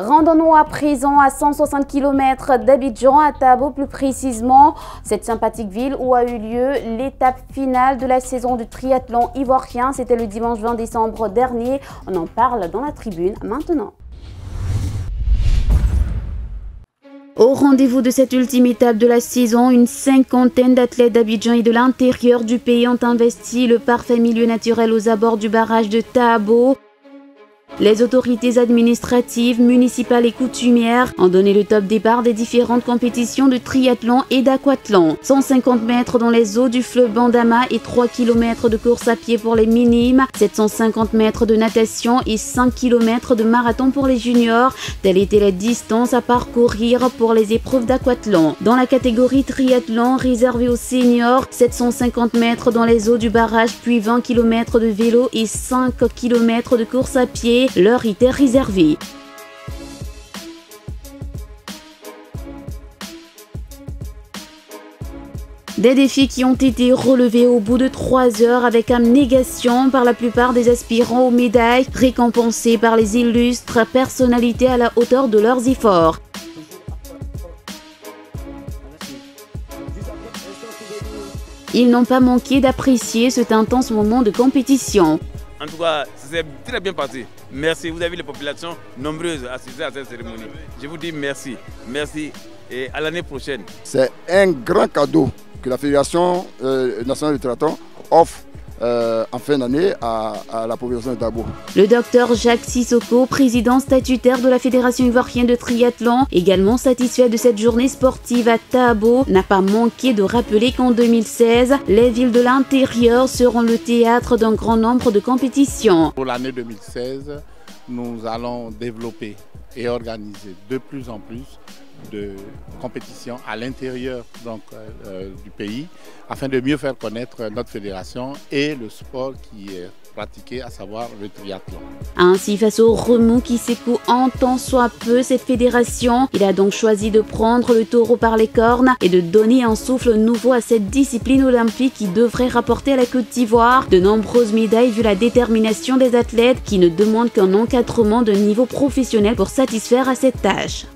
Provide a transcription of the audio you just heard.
Rendons-nous à présent à 160 km d'Abidjan, à Tabo plus précisément, cette sympathique ville où a eu lieu l'étape finale de la saison du triathlon ivoirien. C'était le dimanche 20 décembre dernier. On en parle dans la tribune maintenant. Au rendez-vous de cette ultime étape de la saison, une cinquantaine d'athlètes d'Abidjan et de l'intérieur du pays ont investi le parfait milieu naturel aux abords du barrage de Tabo. Les autorités administratives, municipales et coutumières ont donné le top départ des différentes compétitions de triathlon et d'aquathlon. 150 mètres dans les eaux du fleuve Bandama et 3 km de course à pied pour les minimes, 750 mètres de natation et 5 km de marathon pour les juniors. Telles étaient les distances à parcourir pour les épreuves d'aquathlon. Dans la catégorie triathlon réservée aux seniors, 750 mètres dans les eaux du barrage, puis 20 km de vélo et 5 km de course à pied. L'heure était réservée. Des défis qui ont été relevés au bout de 3 heures avec abnégation par la plupart des aspirants aux médailles, récompensés par les illustres personnalités à la hauteur de leurs efforts. Ils n'ont pas manqué d'apprécier cet intense moment de compétition. En tout cas, c'est très bien passé. Merci. Vous avez vu les populations nombreuses assister à cette cérémonie. Je vous dis merci. Merci et à l'année prochaine. C'est un grand cadeau que la Fédération nationale de triathlon offre en fin d'année à la population de Tabo. Le docteur Jacques Sissoko, président statutaire de la Fédération ivoirienne de triathlon, également satisfait de cette journée sportive à Tabo, n'a pas manqué de rappeler qu'en 2016, les villes de l'intérieur seront le théâtre d'un grand nombre de compétitions. Pour l'année 2016, nous allons développer et organiser de plus en plus de compétitions à l'intérieur du pays afin de mieux faire connaître notre fédération et le sport qui est pratiqué, à savoir le triathlon. Ainsi, face au remous qui secoue en tant soit peu cette fédération, il a donc choisi de prendre le taureau par les cornes et de donner un souffle nouveau à cette discipline olympique qui devrait rapporter à la Côte d'Ivoire de nombreuses médailles vu la détermination des athlètes qui ne demandent qu'un encadrement de niveau professionnel pour satisfaire à cette tâche.